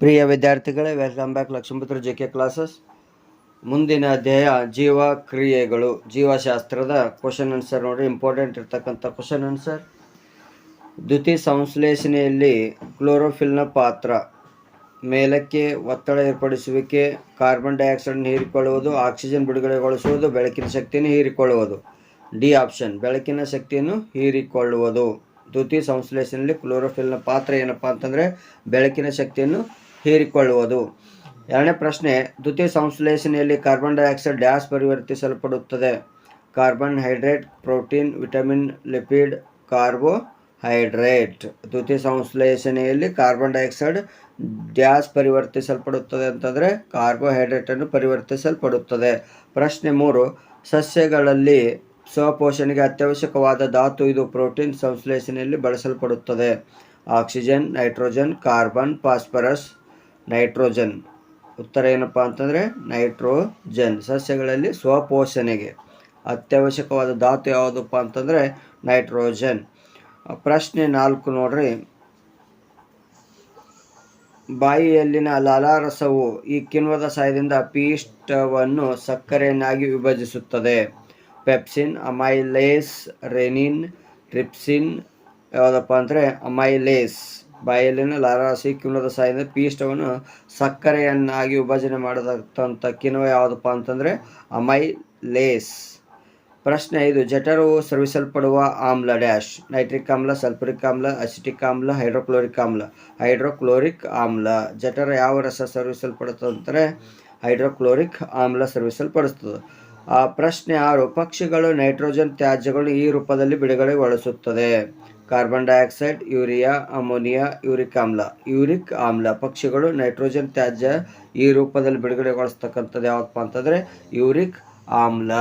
ಪ್ರಿಯ ವಿದ್ಯಾರ್ಥಿಗಳೇ, welcome back Lakshmiputra JK classes. ಮುಂದಿನ ಅಧ್ಯಾಯ ಜೀವಕ್ರಿಯೆಗಳು, ಜೀವಶಾಸ್ತ್ರದ ಕ್ವಶನ್ ಆನ್ಸರ್ ನೋಡ್ರಿ. ಇಂಪಾರ್ಟೆಂಟ್ ಇರ್ತಕ್ಕಂಥ ಕ್ವಶನ್ ಆನ್ಸರ್. ದ್ಯುತಿ ಸಂಶ್ಲೇಷಣೆಯಲ್ಲಿ ಕ್ಲೋರೋಫಿಲ್ನ ಪಾತ್ರ: ಮೇಲಕ್ಕೆ ಒತ್ತಡ ಏರ್ಪಡಿಸುವಿಕೆ, ಕಾರ್ಬನ್ ಡೈಆಕ್ಸೈಡ್ ಹೀರಿಕೊಳ್ಳುವುದು, ಆಕ್ಸಿಜನ್ ಬಿಡುಗಡೆಗೊಳಿಸುವುದು, ಬೆಳಕಿನ ಶಕ್ತಿಯನ್ನು ಹೀರಿಕೊಳ್ಳುವುದು. ಡಿ ಆಪ್ಷನ್, ಬೆಳಕಿನ ಶಕ್ತಿಯನ್ನು ಹೀರಿಕೊಳ್ಳುವುದು. ದ್ಯುತಿ ಸಂಶ್ಲೇಷಣೆಯಲ್ಲಿ ಕ್ಲೋರೋಫಿಲ್ನ ಪಾತ್ರ ಏನಪ್ಪ ಅಂತಂದರೆ ಬೆಳಕಿನ ಶಕ್ತಿಯನ್ನು ಹೀರಿಕೊಳ್ಳುವುದು. ಎರಡನೇ ಪ್ರಶ್ನೆ, ದ್ಯುತಿ ಸಂಶ್ಲೇಷಣೆಯಲ್ಲಿ ಕಾರ್ಬನ್ ಡೈಆಕ್ಸೈಡ್ ಡ್ಯಾಶ್ ಪರಿವರ್ತಿಸಲ್ಪಡುತ್ತದೆ: carbon hydrate, protein, vitamin, lipid, carbohydrate. ದ್ಯುತಿ ಸಂಶ್ಲೇಷಣೆಯಲ್ಲಿ ಕಾರ್ಬನ್ ಡೈಆಕ್ಸೈಡ್ ಡ್ಯಾಶ್ ಪರಿವರ್ತಿಸಲ್ಪಡುತ್ತದೆ ಅಂತಂದರೆ ಕಾರ್ಬೋಹೈಡ್ರೇಟನ್ನು ಪರಿವರ್ತಿಸಲ್ಪಡುತ್ತದೆ. ಪ್ರಶ್ನೆ 3, ಸಸ್ಯಗಳಲ್ಲಿ ಸ್ವಪೋಷಣೆಗೆ ಅತ್ಯವಶ್ಯಕವಾದ ಧಾತು ಇದು. ಪ್ರೋಟೀನ್ ಸಂಶ್ಲೇಷಣೆಯಲ್ಲಿ ಬಳಸಲ್ಪಡುತ್ತದೆ: oxygen, nitrogen, carbon, phosphorus. Nitrogen. ಉತ್ತರ ಏನಪ್ಪ ಅಂತಂದರೆ ನೈಟ್ರೋಜನ್. ಸಸ್ಯಗಳಲ್ಲಿ ಸ್ವಪೋಷಣೆಗೆ ಅತ್ಯವಶ್ಯಕವಾದ ಧಾತು ಯಾವುದಪ್ಪ ಅಂತಂದರೆ ನೈಟ್ರೋಜನ್. ಪ್ರಶ್ನೆ 4 ನೋಡ್ರಿ. ಬಾಯಿಯಲ್ಲಿನ ಲಾಲಾರಸವು ಈ ಕಿಣ್ವದ ಸಹಾಯದಿಂದ ಪಿಷ್ಟವನ್ನು ಸಕ್ಕರೆಯನ್ನಾಗಿ ವಿಭಜಿಸುತ್ತದೆ: ಪೆಪ್ಸಿನ್, ಅಮೈಲೇಸ್, ರೆನಿನ್, ಟ್ರಿಪ್ಸಿನ್. ಯಾವುದಪ್ಪ ಅಂದರೆ ಅಮೈಲೇಸ್. ಬಾಯಲ್ಲಿನ ಲಾಲಾರಸ ಈ ಕಿಣ್ವದ ಸಹಾಯದಿಂದ ಪಿಷ್ಟವನ್ನು ಸಕ್ಕರೆಯನ್ನಾಗಿ ವಿಭಜನೆ ಮಾಡತಕ್ಕಂಥ ಕಿಣ್ವ ಯಾವುದಪ್ಪ ಅಂತಂದರೆ ಅಮೈಲೇಸ್. ಪ್ರಶ್ನೆ 5, ಜಠರವು ಸ್ರವಿಸಲ್ಪಡುವ ಆಮ್ಲ ಡ್ಯಾಶ್: ನೈಟ್ರಿಕ್ ಆಮ್ಲ, ಸಲ್ಫ್ಯೂರಿಕ್ ಆಮ್ಲ, ಅಸಿಟಿಕ್ ಆಮ್ಲ, ಹೈಡ್ರೋಕ್ಲೋರಿಕ್ ಆಮ್ಲ. ಹೈಡ್ರೋಕ್ಲೋರಿಕ್ ಆಮ್ಲ. ಜಠರ ಯಾವ ರಸ ಸ್ರವಿಸಲ್ಪಡುತ್ತದೆ ಅಂದರೆ ಹೈಡ್ರೋಕ್ಲೋರಿಕ್ ಆಮ್ಲ ಸ್ರವಿಸಲ್ಪಡಿಸ್ತದೆ. ಪ್ರಶ್ನೆ 6, ಪಕ್ಷಿಗಳು ನೈಟ್ರೋಜನ್ ತ್ಯಾಜ್ಯಗಳು ಈ ರೂಪದಲ್ಲಿ ಬಿಡುಗಡೆಗೊಳಿಸುತ್ತದೆ: carbon dioxide, urea, ammonia, uric ಆಮ್ಲ. ಯೂರಿಕ್ ಆಮ್ಲ. ಪಕ್ಷಿಗಳು ನೈಟ್ರೋಜನ್ ತ್ಯಾಜ್ಯ ಈ ರೂಪದಲ್ಲಿ ಬಿಡುಗಡೆಗೊಳಿಸ್ತಕ್ಕಂಥದ್ದು ಯಾವುದಪ್ಪ ಅಂತಂದರೆ ಯೂರಿಕ್ ಆಮ್ಲ.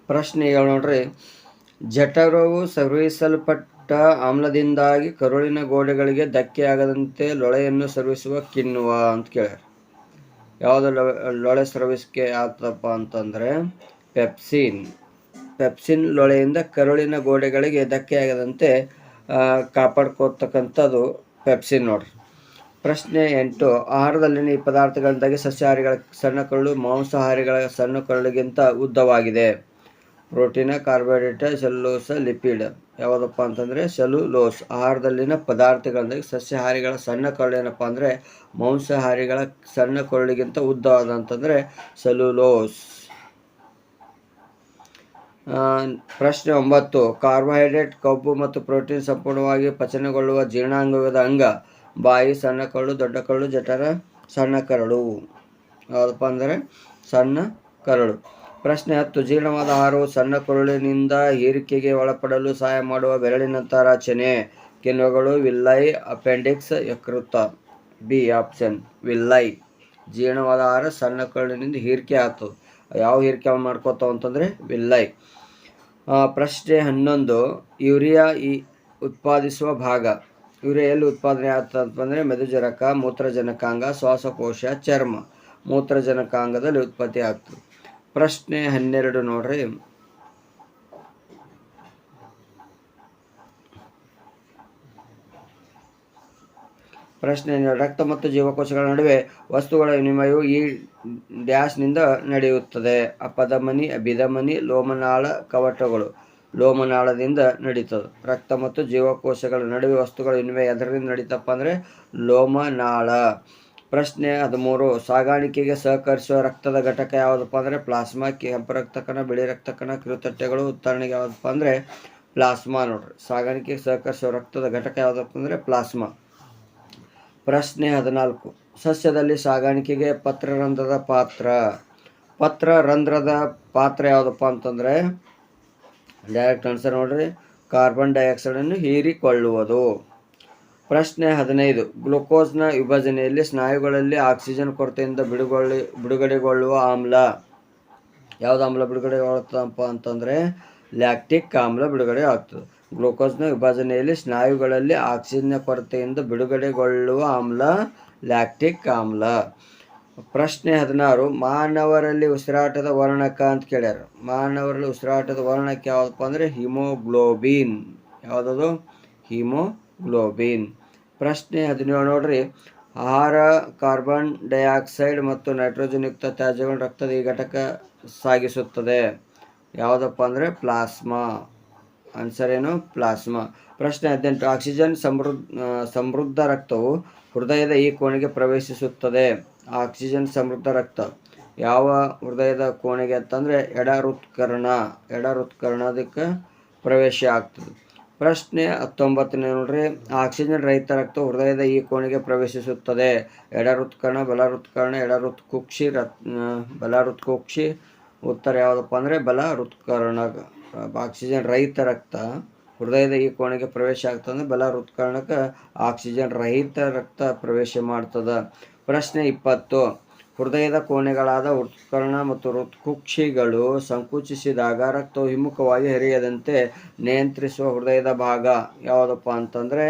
ಪ್ರಶ್ನೆ 7 ನೋಡ್ರಿ. ಜಠರವು ಸ್ರವಿಸಲ್ಪಟ್ಟ ಆಮ್ಲದಿಂದಾಗಿ ಕರುಳಿನ ಗೋಡೆಗಳಿಗೆ ಧಕ್ಕೆಯಾಗದಂತೆ ಲೊಳೆಯನ್ನು ಸ್ರವಿಸುವ ಕಿಣ್ವ ಅಂತ ಕೇಳ್ಯಾರ. ಯಾವುದು ಲೊಳೆ ಸ್ರವಿಸಿಕೆ ಆಗ್ತದಪ್ಪ ಅಂತಂದರೆ ಪೆಪ್ಸಿನ್. ಪೆಪ್ಸಿನ್ ಲೊಳೆಯಿಂದ ಕರುಳಿನ ಗೋಡೆಗಳಿಗೆ ಧಕ್ಕೆಯಾಗದಂತೆ ಕಾಪಾಡ್ಕೋತಕ್ಕಂಥದ್ದು ಪೆಪ್ಸಿನ್ ನೋಡ್ರಿ. ಪ್ರಶ್ನೆ 8, ಆಹಾರದಲ್ಲಿನ ಈ ಪದಾರ್ಥಗಳಿಂದಾಗಿ ಸಸ್ಯಾಹಾರಿಗಳ ಸಣ್ಣ ಕರುಳು ಮಾಂಸಾಹಾರಿಗಳ ಸಣ್ಣ ಕರುಳಿಗಿಂತ ಉದ್ದವಾಗಿದೆ: ಪ್ರೋಟೀನ, ಕಾರ್ಬೋಹೈಡ್ರೇಟ್, ಸೆಲ್ಯುಲೋಸ್, ಲಿಪಿಡ್. ಯಾವುದಪ್ಪ ಅಂತಂದರೆ ಸೆಲ್ಯುಲೋಸ್. ಆಹಾರದಲ್ಲಿನ ಪದಾರ್ಥಗಳಿಂದಾಗಿ ಸಸ್ಯಾಹಾರಿಗಳ ಸಣ್ಣ ಕರುಳು ಏನಪ್ಪ ಅಂದರೆ ಮಾಂಸಾಹಾರಿಗಳ ಸಣ್ಣ ಕರುಳಿಗಿಂತ ಉದ್ದವಾದಂತಂದರೆ ಸೆಲ್ಯುಲೋಸ್. ಪ್ರಶ್ನೆ 9, ಕಾರ್ಬೋಹೈಡ್ರೇಟ್, ಕೊಬ್ಬು ಮತ್ತು ಪ್ರೋಟೀನ್ ಸಂಪೂರ್ಣವಾಗಿ ಪಚನಗೊಳ್ಳುವ ಜೀರ್ಣಾಂಗದ ಅಂಗ: ಬಾಯಿ, ಸಣ್ಣ ಕರುಳು, ದೊಡ್ಡ ಕರುಳು, ಜಠರ, ಸಣ್ಣ ಕರುಳು. ಯಾವುದಪ್ಪ ಅಂದರೆ ಸಣ್ಣ ಕರುಳು. ಪ್ರಶ್ನೆ 10, ಜೀರ್ಣವಾದ ಆಹಾರವು ಸಣ್ಣ ಕರುಳಿನಿಂದ ಹೀರಿಕೆಗೆ ಒಳಪಡಲು ಸಹಾಯ ಮಾಡುವ ಬೆರಳಿನಂತಹ ರಚನೆ: ಕಿಣ್ವಗಳು, ವಿಲ್ಲೈ, ಅಪೆಂಡಿಕ್ಸ್, ಯಕೃತ. B option, villi. ಜೀರ್ಣವಾದ ಆಹಾರ ಸಣ್ಣ ಕರುಳಿನಿಂದ ಹೀರಿಕೆ ಆಗ್ತದೆ. ಯಾವ ಹೀರಿಕೆ ಮಾಡ್ಕೋತಾವ ಅಂತಂದರೆ ವಿಲ್ಲೈ. ಪ್ರಶ್ನೆ 11, ಯೂರಿಯಾ ಉತ್ಪಾದಿಸುವ ಭಾಗ: ಯೂರಿಯಾ ಎಲ್ಲಿ ಉತ್ಪಾದನೆ ಆಗ್ತದೆ ಅಂತಂದರೆ ಮೆದುಜನಕ, ಮೂತ್ರಜನಕಾಂಗ, ಶ್ವಾಸಕೋಶ, ಚರ್ಮ. ಮೂತ್ರಜನಕಾಂಗದಲ್ಲಿ ಉತ್ಪತ್ತಿ ಆಗ್ತದೆ. ಪ್ರಶ್ನೆ 12 ನೋಡ್ರಿ. ಪ್ರಶ್ನೆ 12, ರಕ್ತ ಮತ್ತು ಜೀವಕೋಶಗಳ ನಡುವೆ ವಸ್ತುಗಳ ವಿನಿಮಯವು ಈ ಡ್ಯಾಶ್ನಿಂದ ನಡೆಯುತ್ತದೆ: ಅಪಧಮನಿ, ಅಭಿಧಮನಿ, ಲೋಮನಾಳ ಕವಾಟಗಳು. ಲೋಮನಾಳದಿಂದ ನಡೀತದೆ. ರಕ್ತ ಮತ್ತು ಜೀವಕೋಶಗಳ ನಡುವೆ ವಸ್ತುಗಳ ವಿನಿಮಯ ಎದರಿಂದ ನಡೀತಪ್ಪ ಅಂದರೆ ಲೋಮನಾಳ. ಪ್ರಶ್ನೆ 13, ಸಾಗಾಣಿಕೆಗೆ ಸಹಕರಿಸುವ ರಕ್ತದ ಘಟಕ ಯಾವುದಪ್ಪ ಅಂದರೆ ಪ್ಲಾಸ್ಮಾ. ಕೆಂಪು ರಕ್ತ ಕಣ, ಬಿಳಿ ರಕ್ತ ಕಣ, ಕಿರುತಟ್ಟೆಗಳು. ಉದಾಹರಣೆಗೆ ಯಾವುದಪ್ಪ ಅಂದರೆ ಪ್ಲಾಸ್ಮಾ ನೋಡ್ರಿ. ಸಾಗಾಣಿಕೆಗೆ ಸಹಕರಿಸುವ ರಕ್ತದ ಘಟಕ ಯಾವುದಪ್ಪ ಅಂದರೆ ಪ್ಲಾಸ್ಮಾ. ಪ್ರಶ್ನೆ 14, ಸಸ್ಯದಲ್ಲಿ ಸಾಗಾಣಿಕೆಗೆ ಪತ್ರರಂಧ್ರದ ಪಾತ್ರ: ಪತ್ರರಂಧ್ರದ ಪಾತ್ರ ಯಾವುದಪ್ಪ ಅಂತಂದರೆ ಡೈರೆಕ್ಟ್ ಆನ್ಸರ್ ನೋಡ್ರಿ, ಕಾರ್ಬನ್ ಡೈಆಕ್ಸೈಡನ್ನು ಹೀರಿಕೊಳ್ಳುವುದು. ಪ್ರಶ್ನೆ 15, ಗ್ಲೂಕೋಸ್ನ ವಿಭಜನೆಯಲ್ಲಿ ಸ್ನಾಯುಗಳಲ್ಲಿ ಆಕ್ಸಿಜನ್ ಕೊರತೆಯಿಂದ ಬಿಡುಗಡೆಗೊಳ್ಳುವ ಆಮ್ಲ: ಯಾವುದು ಆಮ್ಲ ಬಿಡುಗಡೆಗೊಳ್ಳುತ್ತಪ್ಪ ಅಂತಂದರೆ ಲ್ಯಾಕ್ಟಿಕ್ ಆಮ್ಲ ಬಿಡುಗಡೆ ಆಗ್ತದೆ. ಗ್ಲೂಕೋಸ್ನ ವಿಭಜನೆಯಲ್ಲಿ ಸ್ನಾಯುಗಳಲ್ಲಿ ಆಕ್ಸಿಜನ್ ಕೊರತೆಯಿಂದ ಬಿಡುಗಡೆಗೊಳ್ಳುವ ಆಮ್ಲ ಲ್ಯಾಕ್ಟಿಕ್ ಆಮ್ಲ. ಪ್ರಶ್ನೆ 16, ಮಾನವರಲ್ಲಿ ಉಸಿರಾಟದ ವರ್ಣಕ ಅಂತ ಕೇಳ್ಯಾರ. ಮಾನವರಲ್ಲಿ ಉಸಿರಾಟದ ವರ್ಣಕ ಯಾವುದಪ್ಪ ಅಂದರೆ ಹಿಮೋಗ್ಲೋಬಿನ್. ಯಾವುದದು? ಹಿಮೋಗ್ಲೋಬಿನ್. ಪ್ರಶ್ನೆ 17 ನೋಡ್ರಿ. ಆಹಾರ, ಕಾರ್ಬನ್ ಡೈಆಕ್ಸೈಡ್ ಮತ್ತು ನೈಟ್ರೋಜನ್ ಯುಕ್ತ ತ್ಯಾಜ್ಯಗಳನ್ನು ರಕ್ತದ ಈ ಘಟಕ ಸಾಗಿಸುತ್ತದೆ. ಯಾವುದಪ್ಪ ಅಂದರೆ ಪ್ಲಾಸ್ಮಾ. ಆನ್ಸರ್ ಏನು? ಪ್ಲಾಸ್ಮಾ. ಪ್ರಶ್ನೆ 18 ಆಕ್ಸಿಜನ್ ಸಮೃದ್ಧ ರಕ್ತವು ಹೃದಯದ ಈ ಕೋಣೆಗೆ ಪ್ರವೇಶಿಸುತ್ತದೆ. ಆಕ್ಸಿಜನ್ ಸಮೃದ್ಧ ರಕ್ತ ಯಾವ ಹೃದಯದ ಕೋಣೆಗೆ ಅಂತಂದರೆ ಎಡ ಹೃತ್ಕರ್ಣದಕ್ಕೆ ಪ್ರವೇಶ ಆಗ್ತದೆ. ಪ್ರಶ್ನೆ 19 ನೋಡ್ರಿ. ಆಕ್ಸಿಜನ್ ರಹಿತ ರಕ್ತವು ಹೃದಯದ ಈ ಕೋಣೆಗೆ ಪ್ರವೇಶಿಸುತ್ತದೆ. ಎಡ ಹೃತ್ಕರ್ಣ, ಬಲ ಹೃತ್ಕರ್ಣ, ಎಡ ಹೃತ್ಕುಕ್ಷಿ, ಬಲ ಹೃತ್ಕುಕ್ಷಿ. ಉತ್ತರ ಯಾವುದಪ್ಪ ಅಂದರೆ ಬಲ ಹೃತ್ಕರ್ಣ. ಆಕ್ಸಿಜನ್ ರಹಿತ ರಕ್ತ ಹೃದಯದ ಈ ಕೋಣೆಗೆ ಪ್ರವೇಶ ಆಗ್ತದೆ. ಬಲ ಹೃತ್ಕರ್ಣಕ್ಕೆ ಆಕ್ಸಿಜನ್ ರಹಿತ ರಕ್ತ ಪ್ರವೇಶ ಮಾಡ್ತದೆ. ಪ್ರಶ್ನೆ 20 ಹೃದಯದ ಕೋಣೆಗಳಾದ ಹೃತ್ಕರ್ಣ ಮತ್ತು ಹೃತ್ಕುಕ್ಷಿಗಳು ಸಂಕುಚಿಸಿದಾಗ ರಕ್ತವು ಹಿಮ್ಮುಖವಾಗಿ ಹರಿಯದಂತೆ ನಿಯಂತ್ರಿಸುವ ಹೃದಯದ ಭಾಗ ಯಾವುದಪ್ಪ ಅಂತಂದರೆ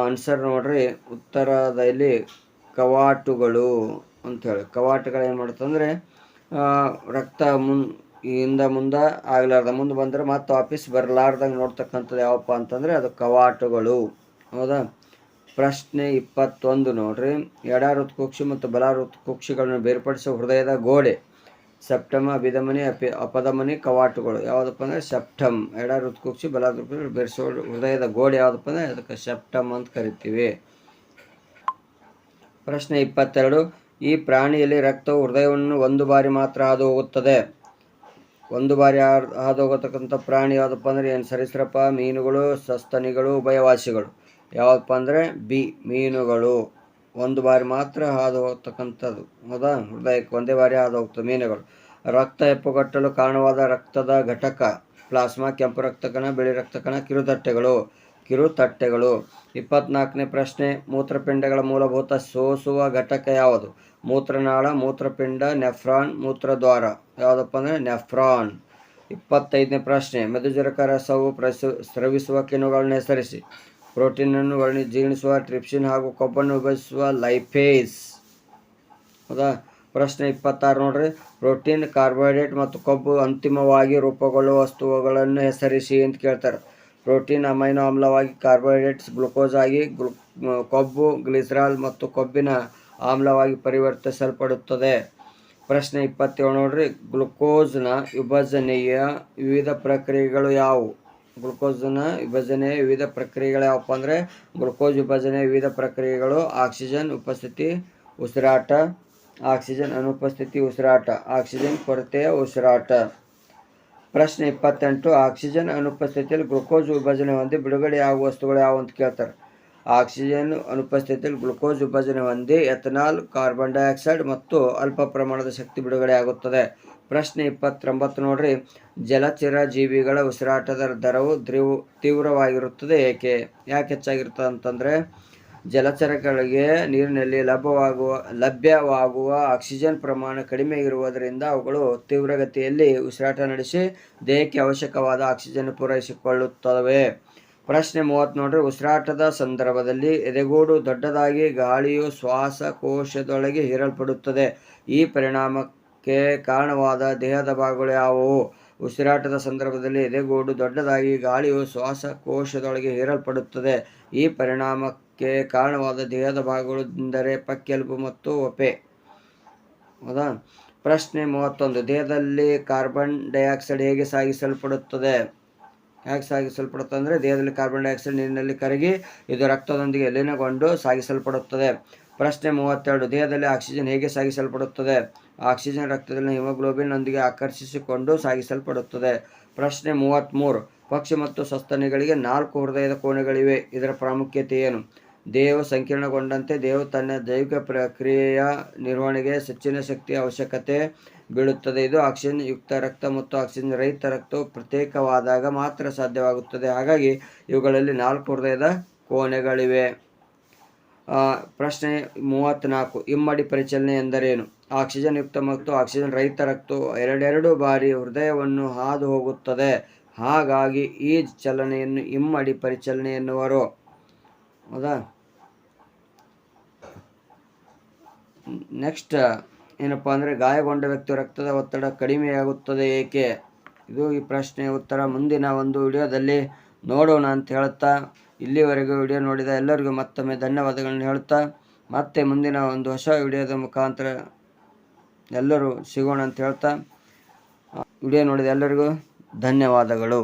ಆನ್ಸರ್ ನೋಡ್ರಿ ಉತ್ತರದಲ್ಲಿ ಕವಾಟುಗಳು ಅಂಥೇಳಿ. ಕವಾಟುಗಳು ಏನು ಮಾಡ್ತಂದ್ರೆ ರಕ್ತ ಮುಂದೆ ಆಗ್ಲಾರ್ದ ಮುಂದೆ ಬಂದರೆ ಮತ್ತೆ ವಾಪಸ್ ಬರಲಾರ್ದಂಗೆ ನೋಡ್ತಕ್ಕಂಥದ್ದು ಯಾವಪ್ಪ ಅಂತಂದರೆ ಅದು ಕವಾಟುಗಳು. ಹೌದಾ. ಪ್ರಶ್ನೆ 21 ನೋಡ್ರಿ. ಎಡ ಹೃತ್ಕುಕ್ಷಿ ಮತ್ತು ಬಲ ಹೃತ್ಕುಕ್ಷಿಗಳನ್ನು ಬೇರ್ಪಡಿಸುವ ಹೃದಯದ ಗೋಡೆ ಸೆಪ್ಟಮ್, ಅಭಿಧಮನಿ, ಅಪಧಮನಿ, ಕವಾಟುಗಳು ಯಾವುದಪ್ಪ ಅಂದರೆ ಸೆಪ್ಟಮ್. ಎಡ ಹೃತ್ಕುಕ್ಷಿ ಬಲ ಹೃತ್ಕುಕ್ಷಿ ಬೇರ್ಪಡಿಸುವ ಹೃದಯದ ಗೋಡೆ ಯಾವುದಪ್ಪ ಅಂದರೆ ಅದಕ್ಕೆ ಸೆಪ್ಟಮ್ ಅಂತ ಕರಿತೀವಿ. ಪ್ರಶ್ನೆ 22 ಈ ಪ್ರಾಣಿಯಲ್ಲಿ ರಕ್ತವು ಹೃದಯವನ್ನು ಒಂದು ಬಾರಿ ಮಾತ್ರ ಹಾದು ಹೋಗುತ್ತದೆ. ಒಂದು ಬಾರಿ ಹಾದು ಹೋಗತಕ್ಕಂಥ ಪ್ರಾಣಿ ಯಾವುದಪ್ಪ ಅಂದರೆ ಏನು? ಸರೀಸೃಪ, ಮೀನುಗಳು, ಸಸ್ತನಿಗಳು, ಉಭಯವಾಸಿಗಳು. ಯಾವುದಪ್ಪ ಅಂದರೆ ಬಿ ಮೀನುಗಳು. ಒಂದು ಬಾರಿ ಮಾತ್ರ ಹಾದು ಹೋಗ್ತಕ್ಕಂಥದ್ದು. ಹೌದಾ. ಹೃದಯಕ್ಕೆ ಒಂದೇ ಬಾರಿ ಹಾದು ಹೋಗ್ತದೆ ಮೀನುಗಳು. ರಕ್ತ ಹೆಪ್ಪುಗಟ್ಟಲು ಕಾರಣವಾದ ರಕ್ತದ ಘಟಕ ಪ್ಲಾಸ್ಮಾ. ಕೆಂಪು ರಕ್ತಕಣ, ಬಿಳಿ ರಕ್ತಕಣ, ಕಿರುತಟ್ಟೆಗಳು. 24ನೇ ಪ್ರಶ್ನೆ ಮೂತ್ರಪಿಂಡಗಳ ಮೂಲಭೂತ ಸೋಸುವ ಘಟಕ ಯಾವುದು? ಮೂತ್ರನಾಳ, ಮೂತ್ರಪಿಂಡ, ನೆಫ್ರಾನ್, ಮೂತ್ರದ್ವಾರ. ಯಾವುದಪ್ಪ ಅಂದರೆ ನೆಫ್ರಾನ್. 25ನೇ ಪ್ರಶ್ನೆ ಮೆದುಜರಕ ರಸವು ಸ್ರವಿಸುವ ಕಿಣ್ವಗಳನ್ನು ಹೆಸರಿಸಿ. ಪ್ರೋಟೀನನ್ನು ಜೀರ್ಣಿಸುವ ಟ್ರಿಪ್ಸಿನ್ ಹಾಗೂ ಕೊಬ್ಬನ್ನು ವಿಭಜಿಸುವ ಲೈಪೇಸ್. ಹೌದಾ. ಪ್ರಶ್ನೆ 26 ನೋಡ್ರಿ. ಪ್ರೋಟೀನ್, ಕಾರ್ಬೋಹೈಡ್ರೇಟ್ ಮತ್ತು ಕೊಬ್ಬು ಅಂತಿಮವಾಗಿ ರೂಪುಗೊಳ್ಳುವ ವಸ್ತುಗಳನ್ನು ಹೆಸರಿಸಿ ಅಂತ ಕೇಳ್ತಾರೆ. ಪ್ರೋಟೀನ್ ಅಮೈನೋ ಆಮ್ಲವಾಗಿ, ಕಾರ್ಬೋಹೈಡ್ರೇಟ್ಸ್ ಗ್ಲುಕೋಸ್ ಆಗಿ, ಕೊಬ್ಬು ಗ್ಲಿಸರಾಲ್ ಮತ್ತು ಕೊಬ್ಬಿನ ಆಮ್ಲವಾಗಿ ಪರಿವರ್ತಿಸಲ್ಪಡುತ್ತದೆ. ಪ್ರಶ್ನೆ 27 ನೋಡ್ರಿ. ಗ್ಲುಕೋಸ್ನ ವಿಭಜನೆಯ ವಿವಿಧ ಪ್ರಕ್ರಿಯೆಗಳು ಯಾವುವು? ಗ್ಲುಕೋಸ್ನ ವಿಭಜನೆಯ ವಿವಿಧ ಪ್ರಕ್ರಿಯೆಗಳು ಯಾವಪ್ಪ ಅಂದರೆ ಗ್ಲುಕೋಸ್ ವಿಭಜನೆಯ ವಿವಿಧ ಪ್ರಕ್ರಿಯೆಗಳು ಆಕ್ಸಿಜನ್ ಉಪಸ್ಥಿತಿ ಉಸಿರಾಟ, ಆಕ್ಸಿಜನ್ ಅನುಪಸ್ಥಿತಿ ಉಸಿರಾಟ, ಆಕ್ಸಿಜನ್ ಕೊರತೆಯ ಉಸಿರಾಟ. ಪ್ರಶ್ನೆ 28 ಆಕ್ಸಿಜನ್ ಅನುಪಸ್ಥಿತಿಯಲ್ಲಿ ಗ್ಲುಕೋಸ್ ವಿಭಜನೆ ಹೊಂದಿ ಬಿಡುಗಡೆಯಾಗುವ ವಸ್ತುಗಳು ಯಾವುವು ಅಂತ ಕೇಳ್ತಾರೆ. ಆಕ್ಸಿಜನ್ ಅನುಪಸ್ಥಿತಿಯಲ್ಲಿ ಗ್ಲುಕೋಸ್ ವಿಭಜನೆ ಹೊಂದಿ ಎಥನಾಲ್, ಕಾರ್ಬನ್ ಡೈಆಕ್ಸೈಡ್ ಮತ್ತು ಅಲ್ಪ ಪ್ರಮಾಣದ ಶಕ್ತಿ ಬಿಡುಗಡೆಯಾಗುತ್ತದೆ. ಪ್ರಶ್ನೆ 29 ನೋಡ್ರಿ. ಜಲಚರ ಜೀವಿಗಳ ಉಸಿರಾಟದ ದರವು ತೀವ್ರವಾಗಿರುತ್ತದೆ ಏಕೆ? ಯಾಕೆ ಹೆಚ್ಚಾಗಿರ್ತದೆ ಅಂತಂದರೆ ಜಲಚರಗಳಿಗೆ ನೀರಿನಲ್ಲಿ ಲಭ್ಯವಾಗುವ ಆಕ್ಸಿಜನ್ ಪ್ರಮಾಣ ಕಡಿಮೆ ಇರುವುದರಿಂದ ಅವುಗಳು ತೀವ್ರಗತಿಯಲ್ಲಿ ಉಸಿರಾಟ ನಡೆಸಿ ದೇಹಕ್ಕೆ ಅವಶ್ಯಕವಾದ ಆಕ್ಸಿಜನ್ ಪೂರೈಸಿಕೊಳ್ಳುತ್ತವೆ. ಪ್ರಶ್ನೆ 30 ನೋಡ್ರಿ. ಉಸಿರಾಟದ ಸಂದರ್ಭದಲ್ಲಿ ಎದೆಗೂಡು ದೊಡ್ಡದಾಗಿ ಗಾಳಿಯು ಶ್ವಾಸಕೋಶದೊಳಗೆ ಹೀರಲ್ಪಡುತ್ತದೆ. ಈ ಪರಿಣಾಮಕ್ಕೆ ಕಾರಣವಾದ ದೇಹದ ಭಾಗಗಳು ಯಾವುವು? ಉಸಿರಾಟದ ಸಂದರ್ಭದಲ್ಲಿ ಎದೆಗೂಡು ದೊಡ್ಡದಾಗಿ ಗಾಳಿಯು ಶ್ವಾಸಕೋಶದೊಳಗೆ ಹೀರಲ್ಪಡುತ್ತದೆ. ಈ ಪರಿಣಾಮಕ್ಕೆ ಕಾರಣವಾದ ದೇಹದ ಭಾಗಗಳು ಎಂದರೆ ಪಕ್ಕೆಲುಬು ಮತ್ತು ಒಪೆ. ಹೌದಾ. ಪ್ರಶ್ನೆ 31 ದೇಹದಲ್ಲಿ ಕಾರ್ಬನ್ ಡೈಆಕ್ಸೈಡ್ ಹೇಗೆ ಸಾಗಿಸಲ್ಪಡುತ್ತದೆ? ಅಂದರೆ ದೇಹದಲ್ಲಿ ಕಾರ್ಬನ್ ಡೈಆಕ್ಸೈಡ್ ನೀರಿನಲ್ಲಿ ಕರಗಿ ಇದು ರಕ್ತದೊಂದಿಗೆ ಲೀನಗೊಂಡು ಸಾಗಿಸಲ್ಪಡುತ್ತದೆ. ಪ್ರಶ್ನೆ 32 ದೇಹದಲ್ಲಿ ಆಕ್ಸಿಜನ್ ಹೇಗೆ ಸಾಗಿಸಲ್ಪಡುತ್ತದೆ? ಆಕ್ಸಿಜನ್ ರಕ್ತದಲ್ಲಿನ ಹಿಮೋಗ್ಲೋಬಿನ್ ನೊಂದಿಗೆ ಆಕರ್ಷಿಸಿಕೊಂಡು ಸಾಗಿಸಲ್ಪಡುತ್ತದೆ. ಪ್ರಶ್ನೆ 33 ಪಕ್ಷಿ ಮತ್ತು ಸಸ್ತನಿಗಳಿಗೆ 4 ಹೃದಯದ ಕೋಣೆಗಳಿವೆ. ಇದರ ಪ್ರಾಮುಖ್ಯತೆ ಏನು? ದೇಹವು ಸಂಕೀರ್ಣಗೊಂಡಂತೆ ದೇಹವು ತನ್ನ ಜೈವಿಕ ಪ್ರಕ್ರಿಯೆಯ ನಿರ್ವಹಣೆಗೆ ಹೆಚ್ಚಿನ ಶಕ್ತಿಯ ಅವಶ್ಯಕತೆ ಬೀಳುತ್ತದೆ. ಇದು ಆಕ್ಸಿಜನ್ ಯುಕ್ತ ರಕ್ತ ಮತ್ತು ಆಕ್ಸಿಜನ್ ರಹಿತ ರಕ್ತವು ಪ್ರತ್ಯೇಕವಾದಾಗ ಮಾತ್ರ ಸಾಧ್ಯವಾಗುತ್ತದೆ. ಹಾಗಾಗಿ ಇವುಗಳಲ್ಲಿ 4 ಹೃದಯದ ಕೋಣೆಗಳಿವೆ. ಪ್ರಶ್ನೆ 34 ಇಮ್ಮಡಿ ಪರಿಚಲನೆ ಎಂದರೇನು? ಆಕ್ಸಿಜನ್ ಯುಕ್ತ ಮತ್ತು ಆಕ್ಸಿಜನ್ ರಹಿತ ರಕ್ತವು ಎರಡೆರಡು ಬಾರಿ ಹೃದಯವನ್ನು ಹಾದು ಹೋಗುತ್ತದೆ. ಹಾಗಾಗಿ ಈ ಚಲನೆಯನ್ನು ಇಮ್ಮಡಿ ಪರಿಚಲನೆ ಎನ್ನುವರು. ಹೌದಾ. ನೆಕ್ಸ್ಟ್ ಏನಪ್ಪ ಅಂದರೆ ಗಾಯಗೊಂಡ ವ್ಯಕ್ತಿಯ ರಕ್ತದ ಒತ್ತಡ ಕಡಿಮೆಯಾಗುತ್ತದೆ ಏಕೆ? ಇದು ಈ ಪ್ರಶ್ನೆಯ ಉತ್ತರ ಮುಂದಿನ ಒಂದು ವಿಡಿಯೋದಲ್ಲಿ ನೋಡೋಣ ಅಂತ ಹೇಳ್ತಾ ಇಲ್ಲಿವರೆಗೂ ವಿಡಿಯೋ ನೋಡಿದ ಎಲ್ಲರಿಗೂ ಮತ್ತೊಮ್ಮೆ ಧನ್ಯವಾದಗಳನ್ನು ಹೇಳ್ತಾ ಮತ್ತೆ ಮುಂದಿನ ಒಂದು ಹೊಸ ವಿಡಿಯೋದ ಮುಖಾಂತರ ಎಲ್ಲರೂ ಸಿಗೋಣ ಅಂತ ಹೇಳ್ತಾ ವಿಡಿಯೋ ನೋಡಿದ ಎಲ್ಲರಿಗೂ ಧನ್ಯವಾದಗಳು.